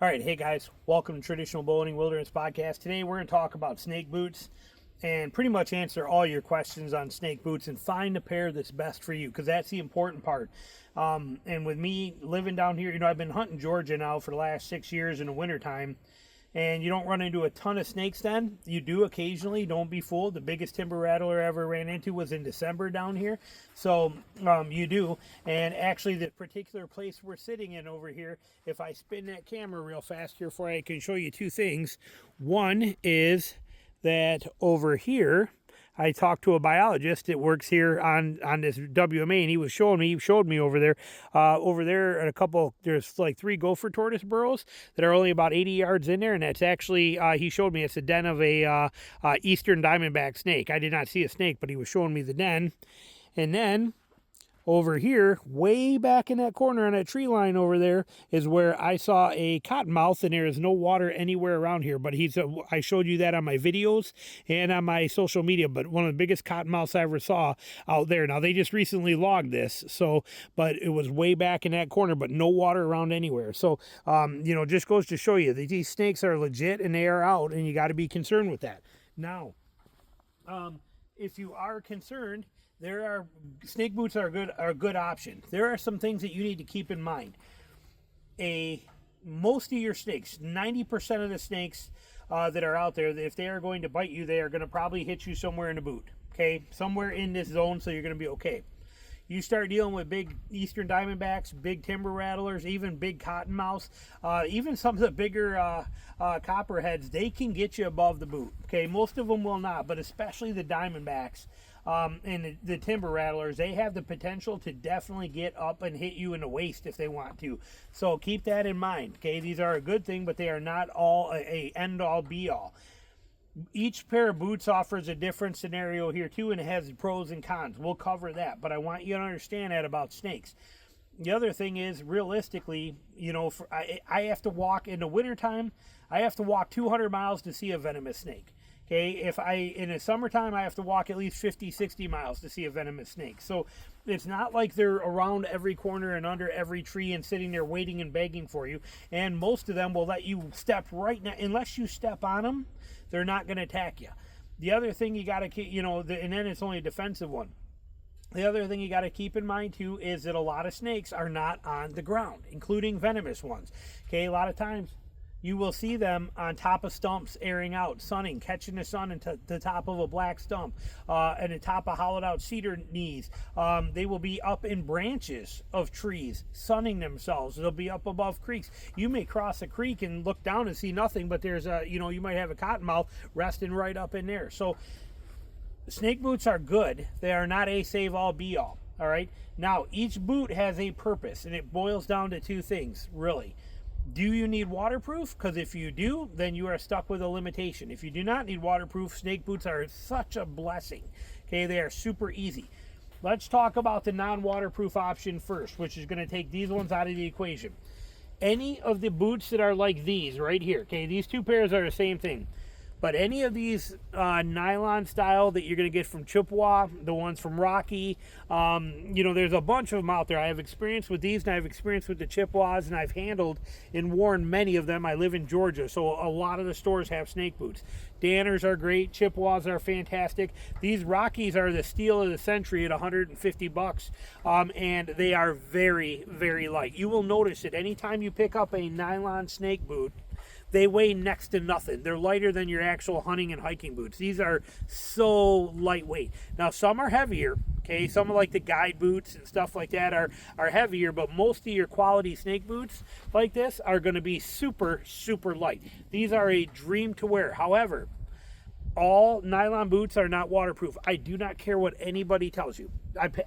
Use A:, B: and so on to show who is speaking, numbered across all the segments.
A: All right, hey guys, welcome to Traditional Bowhunting Wilderness Podcast. Today we're going to talk about snake boots and pretty much answer all your questions on snake boots and find a pair that's best for you, because that's the important part. And with me living down here, I've been hunting Georgia now for the last 6 years in the wintertime, and you don't run into a ton of snakes then. You do occasionally, don't be fooled. The biggest timber rattler I ever ran into was in December down here. So you do. And actually the particular place we're sitting in over here, if I spin that camera real fast here for you, I can show you two things. One is that over here, I talked to a biologist that works here on this WMA, and he showed me over there at a couple, there's like 3 gopher tortoise burrows that are only about 80 yards in there, and that's actually, he showed me it's a den of a eastern diamondback snake. I did not see a snake, but he was showing me the den. And then over here, way back in that corner on that tree line over there, is where I saw a cottonmouth, and there is no water anywhere around here. But I showed you that on my videos and on my social media. But one of the biggest cottonmouths I ever saw out there. Now, they just recently logged this, but it was way back in that corner, but no water around anywhere. So, just goes to show you that these snakes are legit and they are out, and you got to be concerned with that. Now, if you are concerned, snake boots are a good option. There are some things that you need to keep in mind. Most of your snakes, 90% of the snakes that are out there, if they are going to bite you, they are going to probably hit you somewhere in the boot. Okay, somewhere in this zone, so you're going to be okay. You start dealing with big eastern diamondbacks, big timber rattlers, even big cottonmouths, even some of the bigger copperheads, they can get you above the boot. Okay, most of them will not, but especially the diamondbacks and the timber rattlers, they have the potential to definitely get up and hit you in the waist if they want to. So keep that in mind. Okay, these are a good thing, but they are not all a end-all be-all. Each pair of boots offers a different scenario here too, and it has pros and cons. We'll cover that, but I want you to understand that about snakes. The other thing is, realistically, I have to walk in the wintertime, I have to walk 200 miles to see a venomous snake. Okay, in the summertime, I have to walk at least 50, 60 miles to see a venomous snake. So it's not like they're around every corner and under every tree and sitting there waiting and begging for you. And most of them will let you step right now. Unless you step on them, they're not going to attack you. The other thing you got to keep, and then it's only a defensive one. The other thing you got to keep in mind too is that a lot of snakes are not on the ground, including venomous ones. Okay, a lot of times you will see them on top of stumps, airing out, sunning, catching the sun into the top of a black stump, and the top of hollowed out cedar knees. They will be up in branches of trees, sunning themselves. They'll be up above creeks. You may cross a creek and look down and see nothing, but there's you might have a cottonmouth resting right up in there. So snake boots are good. They are not a save-all, be-all. All right. Now, each boot has a purpose, and it boils down to 2 things, really. Do you need waterproof? Because if you do, then you are stuck with a limitation. If you do not need waterproof, snake boots are such a blessing. Okay, they are super easy. Let's talk about the non-waterproof option first, which is going to take these ones out of the equation. Any of the boots that are like these right here, okay, these 2 pairs are the same thing. But any of these nylon style that you're going to get from Chippewa, the ones from Rocky, there's a bunch of them out there. I have experience with these, and I have experience with the Chippewas, and I've handled and worn many of them. I live in Georgia, so a lot of the stores have snake boots. Danners are great. Chippewas are fantastic. These Rockies are the steal of the century at $150, and they are very, very light. You will notice that anytime you pick up a nylon snake boot, they weigh next to nothing. They're lighter than your actual hunting and hiking boots. These are so lightweight. Now, some are heavier, okay? Some are like the guide boots and stuff like that are heavier, but most of your quality snake boots like this are going to be super, super light. These are a dream to wear. However, all nylon boots are not waterproof. I do not care what anybody tells you.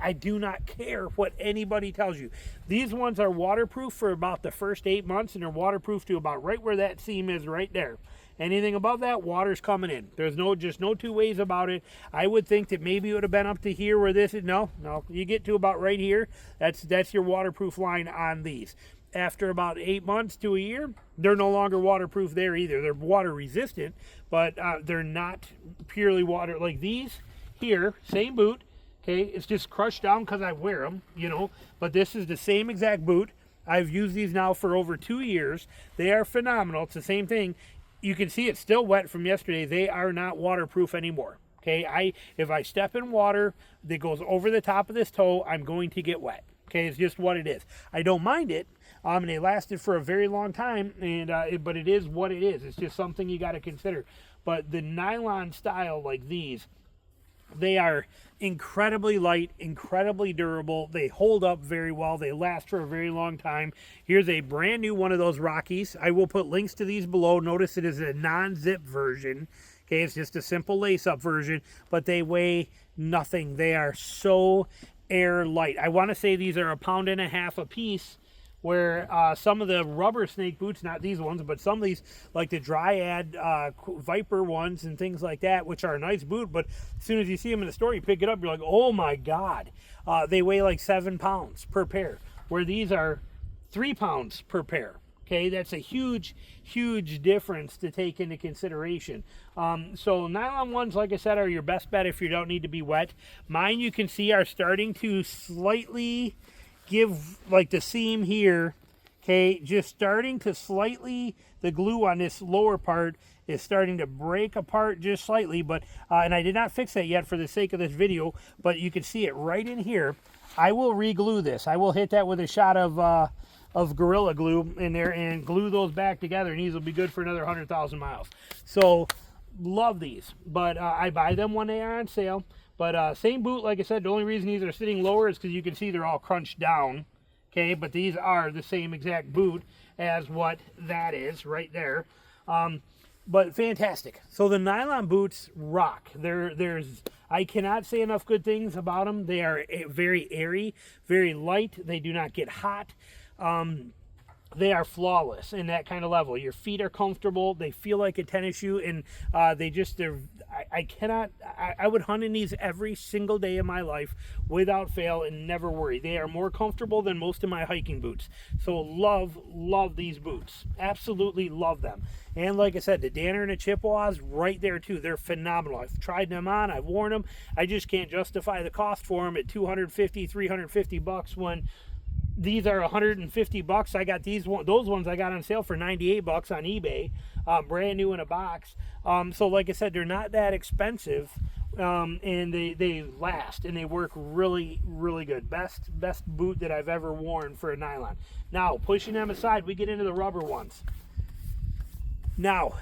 A: I do not care what anybody tells you. These ones are waterproof for about the first 8 months, and they're waterproof to about right where that seam is right there. Anything above that, water's coming in. There's just no 2 ways about it. I would think that maybe it would have been up to here where this is. No. You get to about right here. That's your waterproof line on these. After about 8 months to a year, they're no longer waterproof there either. They're water resistant, but they're not purely water. Like these here, same boot, okay, it's just crushed down because I wear them, but this is the same exact boot. I've used these now for over 2 years. They are phenomenal. It's the same thing. You can see it's still wet from yesterday. They are not waterproof anymore. Okay, if I step in water that goes over the top of this toe, I'm going to get wet. Okay, it's just what it is. I don't mind it. And they lasted for a very long time, but it is what it is. It's just something you got to consider. But the nylon style like these, they are incredibly light, incredibly durable. They hold up very well. They last for a very long time. Here's a brand new one of those Rockies. I will put links to these below. Notice it is a non-zip version. Okay, it's just a simple lace-up version, but they weigh nothing. They are so air light. I want to say these are 1.5 pounds a piece, where some of the rubber snake boots, not these ones, but some of these, like the Dryad Viper ones and things like that, which are a nice boot, but as soon as you see them in the store, you pick it up, you're like, oh my God. They weigh like 7 pounds per pair, where these are 3 pounds per pair. Okay, that's a huge, huge difference to take into consideration. So nylon ones, like I said, are your best bet if you don't need to be wet. Mine, you can see, are starting to slightly give, like the seam here, okay, just starting to slightly, the glue on this lower part is starting to break apart just slightly, but, and I did not fix that yet for the sake of this video, but you can see it right in here. I will re-glue this. I will hit that with a shot of Gorilla Glue in there and glue those back together, and these will be good for another 100,000 miles. So love these, but I buy them when they are on sale. But same boot, like I said, the only reason these are sitting lower is because you can see they're all crunched down. Okay, but these are the same exact boot as what that is right there. But fantastic. So the nylon boots rock. I cannot say enough good things about them. They are very airy, very light. They do not get hot. They are flawless in that kind of level. Your feet are comfortable. They feel like a tennis shoe, and I would hunt in these every single day of my life without fail and never worry. They are more comfortable than most of my hiking boots. So love these boots. Absolutely love them. And like I said, the Danner and the Chippewas right there too. They're phenomenal. I've tried them on. I've worn them. I just can't justify the cost for them at $250, $350 when these are $150. I got those ones I got on sale for $98 on eBay, brand new in a box. So like I said, they're not that expensive, and they last and they work really, really good. Best boot that I've ever worn for a nylon. Now, pushing them aside, we get into the rubber ones. Now,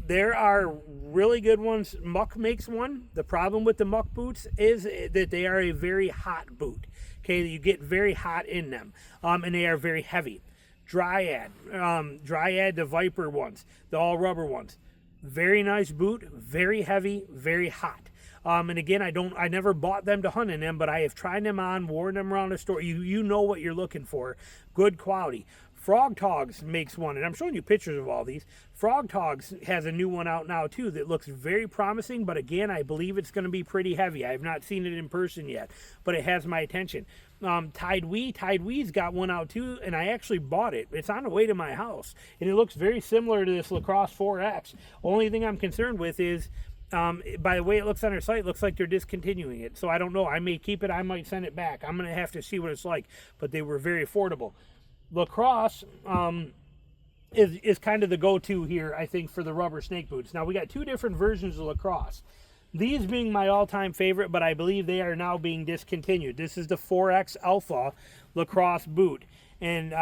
A: there are really good ones. Muck makes one. The problem with the Muck boots is that they are a very hot boot. Okay, you get very hot in them, and they are very heavy. Dryad, the Viper ones, the all rubber ones, very nice boot, very heavy, very hot. And again, I never bought them to hunt in them, but I have tried them on, worn them around the store. You know what you're looking for, good quality. Frog Togs makes one, and I'm showing you pictures of all these. Frog Togs has a new one out now too that looks very promising, but again, I believe it's going to be pretty heavy. I have not seen it in person yet, but it has my attention. Tidewee's got one out too, and I actually bought it. It's on the way to my house, and it looks very similar to this Lacrosse 4X. Only thing I'm concerned with is, by the way it looks on their site, it looks like they're discontinuing it. So I don't know. I may keep it. I might send it back. I'm going to have to see what it's like, but they were very affordable. Lacrosse is kind of the go-to here, I think, for the rubber snake boots. Now, we got two different versions of Lacrosse. These being my all-time favorite, but I believe they are now being discontinued. This is the 4X Alpha Lacrosse boot. And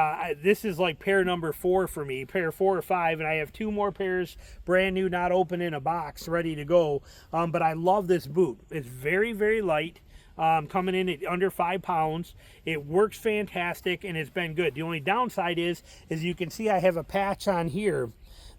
A: this is like pair number 4 for me, pair 4 or 5, and I have 2 more pairs brand new, not open in a box, ready to go. But I love this boot. It's very, very light. Coming in at under 5 pounds. It works fantastic, and it's been good. The only downside is you can see I have a patch on here.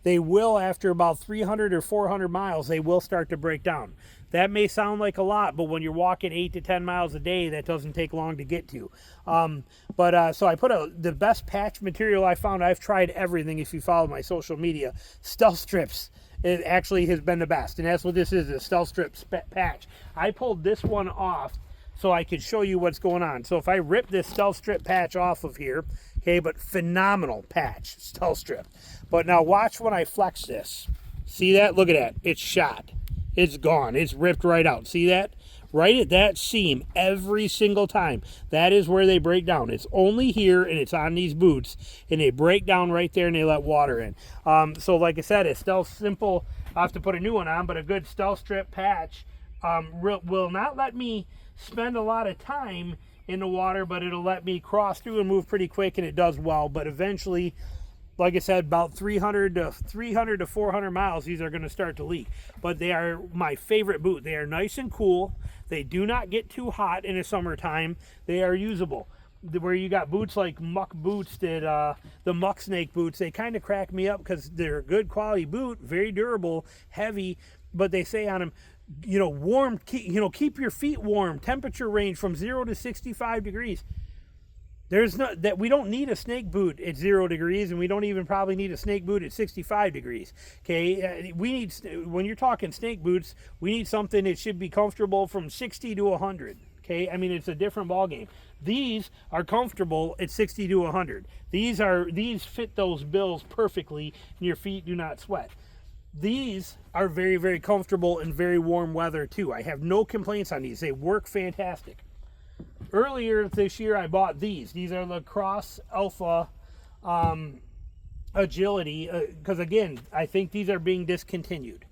A: They will, after about 300 or 400 miles, they will start to break down. That may sound like a lot, but when you're walking 8 to 10 miles a day, that doesn't take long to get to. So I put the best patch material I found. I've tried everything if you follow my social media. Stealth strips. It actually has been the best, and that's what this is, a stealth strip patch. I pulled this one off so I could show you what's going on. So if I rip this stealth strip patch off of here, okay, but phenomenal patch, stealth strip. But now watch when I flex this. See that? Look at that. It's shot. It's gone. It's ripped right out. See that? right at that seam every single time. That is where they break down. It's only here, and it's on these boots, and they break down right there, and they let water in. So like I said, a Stealth Simple, I'll have to put a new one on, but a good Stealth Strip patch will not let me spend a lot of time in the water, but it'll let me cross through and move pretty quick, and it does well. But eventually, like I said, about 300 to 400 miles, these are going to start to leak. But they are my favorite boot. They are nice and cool. They do not get too hot in the summertime. They are usable. Where you got boots like Muck boots, the Muck Snake boots, they kind of crack me up because they're a good quality boot, very durable, heavy, but they say on them, you know, warm, keep your feet warm, temperature range from 0 to 65 degrees. There's no, that we don't need a snake boot at 0 degrees, and we don't even probably need a snake boot at 65 degrees. Okay, we need, when you're talking snake boots, we need something that should be comfortable from 60 to 100. Okay, I mean, it's a different ball game. These are comfortable at 60 to 100. These fit those bills perfectly, and your feet do not sweat. These are very, very comfortable in very warm weather too. I have no complaints on these. They work fantastic. Earlier this year, I bought these. These are the Cross Alpha Agility, because again, I think these are being discontinued.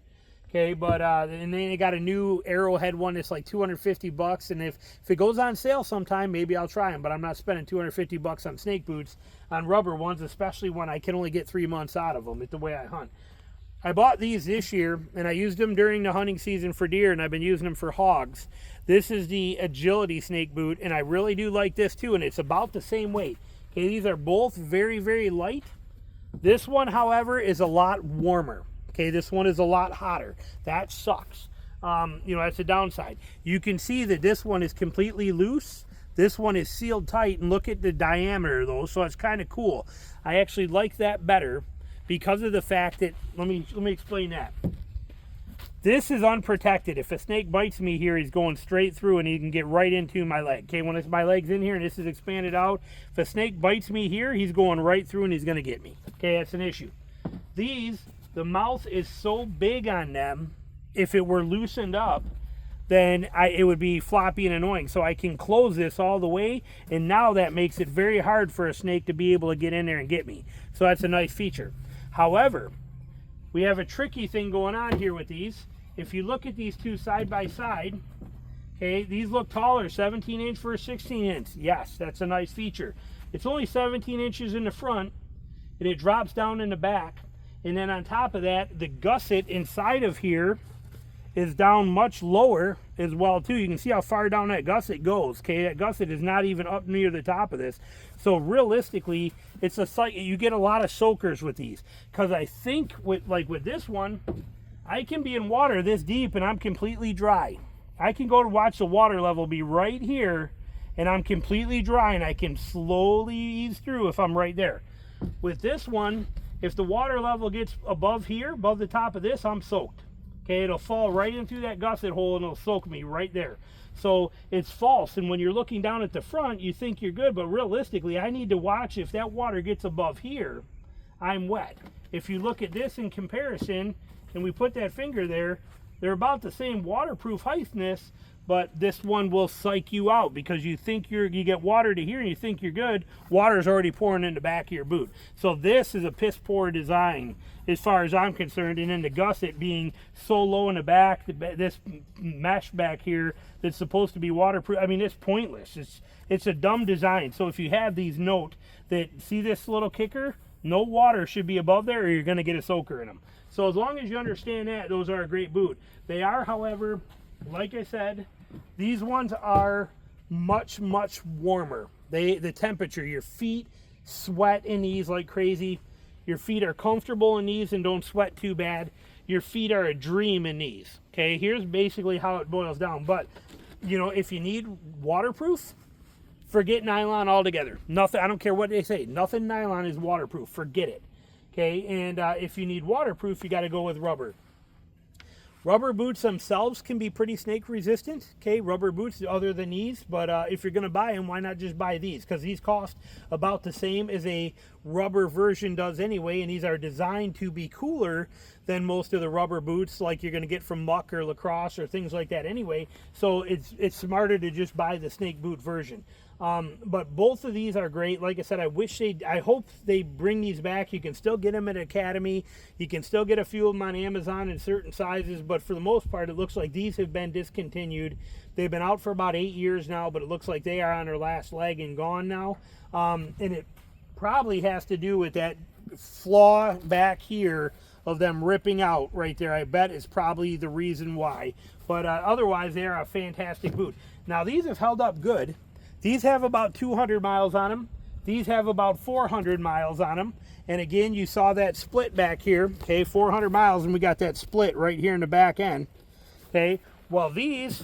A: Okay, but and then they got a new Arrowhead one that's like $250, and if it goes on sale sometime, maybe I'll try them. But I'm not spending $250 on snake boots, on rubber ones, especially when I can only get 3 months out of them. It's the way I hunt. I bought these this year, and I used them during the hunting season for deer, and I've been using them for hogs. This is the Agility snake boot, and I really do like this too, and it's about the same weight. Okay, these are both very, very light. This one, however, is a lot warmer. Okay, this one is a lot hotter. That sucks. You know, that's a downside. You can see that this one is completely loose. This one is sealed tight, and look at the diameter though, so it's kind of cool. I actually like that better because of the fact that, let me explain that. This is unprotected. If a snake bites me here, he's going straight through and he can get right into my leg. Okay, when my leg's in here and this is expanded out, if a snake bites me here, he's going right through and he's gonna get me. Okay, that's an issue. These, the mouth is so big on them, if it were loosened up, then it would be floppy and annoying. So I can close this all the way, and now that makes it very hard for a snake to be able to get in there and get me. So that's a nice feature. However, we have a tricky thing going on here with these. If you look at these two side by side, okay, these look taller, 17 inch versus 16 inch. Yes, that's a nice feature. It's only 17 inches in the front, and it drops down in the back. And then on top of that, the gusset inside of here is down much lower as well too. You can see how far down that gusset goes. Okay, that gusset is not even up near the top of this. So realistically, it's a site, you get a lot of soakers with these. Because I think with this one, I can be in water this deep and I'm completely dry. I can go to watch the water level be right here and I'm completely dry, and I can slowly ease through if I'm right there. With this one, if the water level gets above here, above the top of this, I'm soaked. Okay, it'll fall right in through that gusset hole and it'll soak me right there. So it's false, and when you're looking down at the front, you think you're good, but realistically, I need to watch if that water gets above here, I'm wet. If you look at this in comparison, and we put that finger there, they're about the same waterproof heightness, but this one will psych you out because you think you get water to here and you think you're good. Water's already pouring in the back of your boot. So this is a piss poor design as far as I'm concerned. And then the gusset being so low in the back, this mesh back here that's supposed to be waterproof, I mean, it's pointless. It's a dumb design. So if you have these, note that, see this little kicker? No water should be above there or you're gonna get a soaker in them. So as long as you understand that, those are a great boot. They are, however, like I said, these ones are much, much warmer. The temperature, your feet sweat in these like crazy. Your feet are comfortable in these and don't sweat too bad. Your feet are a dream in these. Okay, here's basically how it boils down. But, you know, if you need waterproof, forget nylon altogether. Nothing, I don't care what they say, nothing nylon is waterproof. Forget it. Okay, and if you need waterproof, you got to go with rubber. Rubber boots themselves can be pretty snake resistant, okay, rubber boots other than these, but if you're going to buy them, why not just buy these? Because these cost about the same as a rubber version does anyway, and these are designed to be cooler than most of the rubber boots like you're going to get from Muck or Lacrosse or things like that anyway, so it's smarter to just buy the snake boot version. But both of these are great. Like I said, I hope they bring these back. You can still get them at Academy. You can still get a few of them on Amazon in certain sizes, but for the most part, it looks like these have been discontinued. They've been out for about 8 years now, but it looks like they are on their last leg and gone now. And it probably has to do with that flaw back here of them ripping out right there. I bet is probably the reason why. But otherwise, they are a fantastic boot. Now, these have held up good. These have about 200 miles on them. These have about 400 miles on them. And again, you saw that split back here, okay, 400 miles, and we got that split right here in the back end, okay. Well, these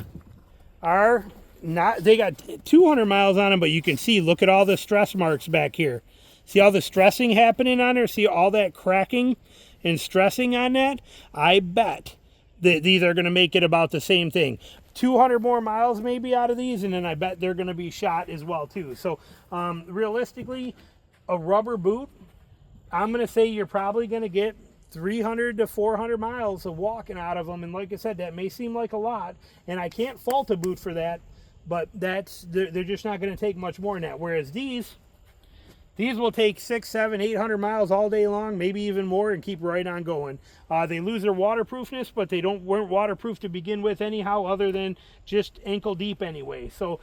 A: are not, they got 200 miles on them, but you can see, look at all the stress marks back here. See all the stressing happening on there? See all that cracking and stressing on that? I bet that these are going to make it about the same thing. 200 more miles maybe out of these, and then I bet they're going to be shot as well too. So realistically, a rubber boot, I'm going to say you're probably going to get 300 to 400 miles of walking out of them. And like I said, that may seem like a lot, and I can't fault a boot for that, but they're just not going to take much more than that. Whereas these will take 600, 700, 800 miles all day long, maybe even more, and keep right on going. They lose their waterproofness, but they weren't waterproof to begin with anyhow, other than just ankle deep anyway. So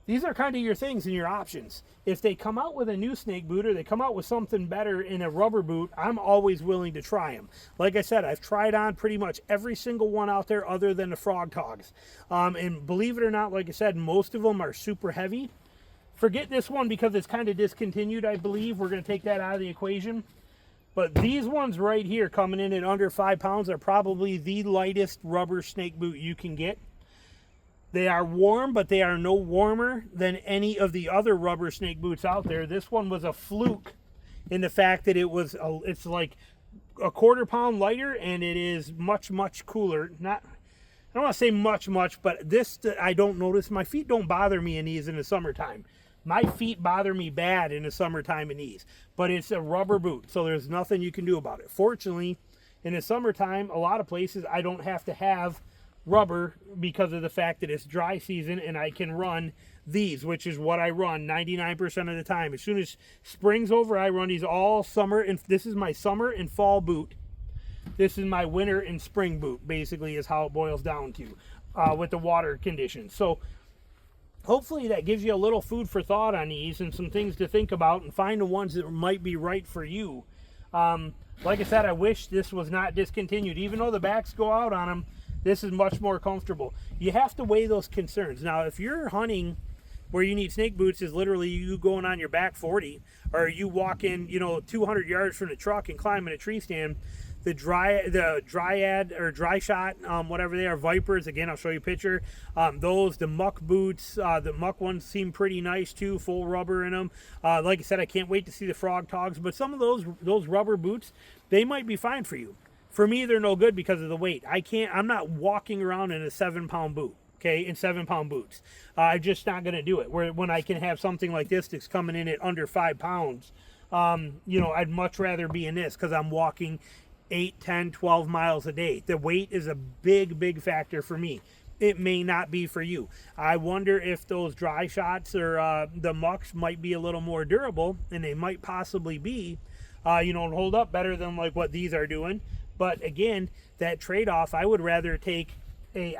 A: these are kind of your things and your options. If they come out with a new snake boot, or they come out with something better in a rubber boot, I'm always willing to try them. Like I said, I've tried on pretty much every single one out there other than the Frog Togs. And believe it or not, like I said, most of them are super heavy. Forget this one because it's kind of discontinued, I believe. We're going to take that out of the equation. But these ones right here coming in at under 5 pounds are probably the lightest rubber snake boot you can get. They are warm, but they are no warmer than any of the other rubber snake boots out there. This one was a fluke in the fact that it's like a 1/4 pound lighter, and it is much, much cooler. I don't want to say much, but this, I don't notice. My feet don't bother me in these in the summertime. My feet bother me bad in the summertime in these, but it's a rubber boot, so there's nothing you can do about it. Fortunately, in the summertime, a lot of places I don't have to have rubber because of the fact that it's dry season, and I can run these, which is what I run 99% of the time. As soon as spring's over, I run these all summer, and this is my summer and fall boot. This is my winter and spring boot, basically, is how it boils down to with the water conditions. So hopefully that gives you a little food for thought on these and some things to think about, and find the ones that might be right for you. Like I said, I wish this was not discontinued. Even though the backs go out on them, this is much more comfortable. You have to weigh those concerns. Now, if you're hunting where you need snake boots, is literally you going on your back 40, or you walk in, 200 yards from the truck and climbing a tree stand, the Dryad or Dry Shot, whatever they are, Vipers, again, I'll show you a picture. The Muck boots, the Muck ones seem pretty nice too, full rubber in them. Like I said, I can't wait to see the Frog Togs, but some of those rubber boots, they might be fine for you. For me, they're no good because of the weight. I'm not walking around in a 7-pound boot, okay, in 7-pound boots. I'm just not going to do it. When I can have something like this that's coming in at under 5 pounds, I'd much rather be in this because I'm walking 8, 10, 12 miles a day. The weight is a big factor for me. It may not be for you. I wonder if those Dry Shots or the Mucks might be a little more durable, and they might possibly be, and hold up better than like what these are doing. But again, that trade-off, I would rather take a,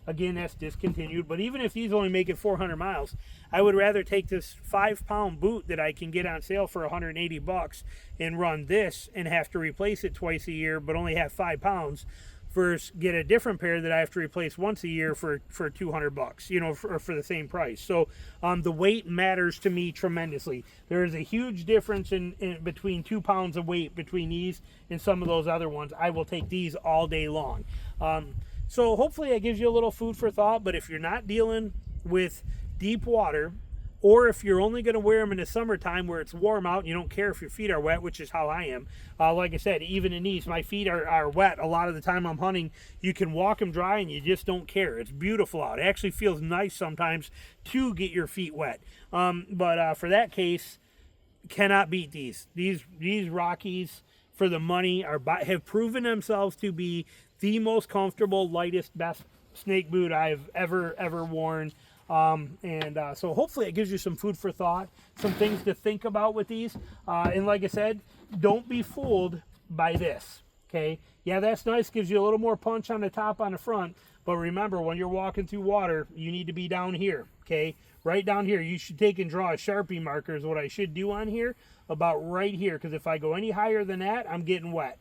A: again, that's discontinued, but even if these only make it 400 miles, I would rather take this 5-pound boot that I can get on sale for $180 and run this and have to replace it twice a year, but only have 5 pounds, versus get a different pair that I have to replace once a year for $200, for the same price. So the weight matters to me tremendously. There is a huge difference in between 2 pounds of weight between these and some of those other ones. I will take these all day long. So hopefully that gives you a little food for thought. But if you're not dealing with deep water, Or if you're only going to wear them in the summertime where it's warm out and you don't care if your feet are wet, which is how I am. Like I said, even in these, my feet are wet a lot of the time I'm hunting. You can walk them dry and you just don't care. It's beautiful out. It actually feels nice sometimes to get your feet wet. But for that case, cannot beat these. These Rockies, for the money, have proven themselves to be the most comfortable, lightest, best snake boot I've ever worn. So hopefully it gives you some food for thought, some things to think about with these. And like I said, don't be fooled by this, okay? Yeah, that's nice, gives you a little more punch on the top, on the front, but remember, when you're walking through water, you need to be down here, okay? Right down here. You should take and draw a Sharpie marker is what I should do on here, about right here, because if I go any higher than that, I'm getting wet.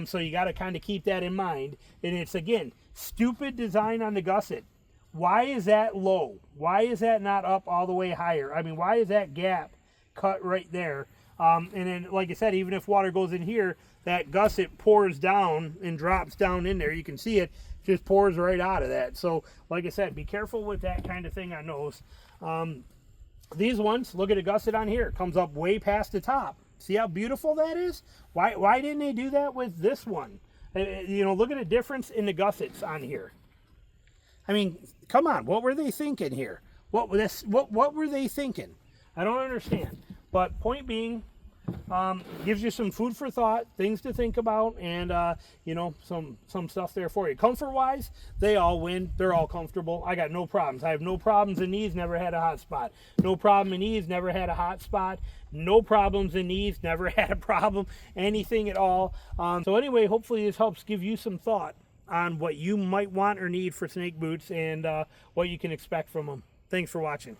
A: So you got to kind of keep that in mind. And it's, again, stupid design on the gusset. Why is that low? Why is that not up all the way higher? I mean, why is that gap cut right there? And then, like I said, even if water goes in here, that gusset pours down and drops down in there. You can see it just pours right out of that. So, like I said, be careful with that kind of thing on those. These ones, look at the gusset on here. It comes up way past the top. See how beautiful that is? Why didn't they do that with this one? You know, look at the difference in the gussets on here. I mean, come on, what were they thinking here? What were they thinking? I don't understand. But point being, gives you some food for thought, things to think about, and you know, some stuff there for you. Comfort wise, they all win. They're all comfortable. I got no problems. I have no problems in these, never had a hot spot. No problem in these, never had a hot spot. No problems in these, never had a problem, anything at all. So anyway, hopefully this helps give you some thought on what you might want or need for snake boots, and what you can expect from them. Thanks for watching.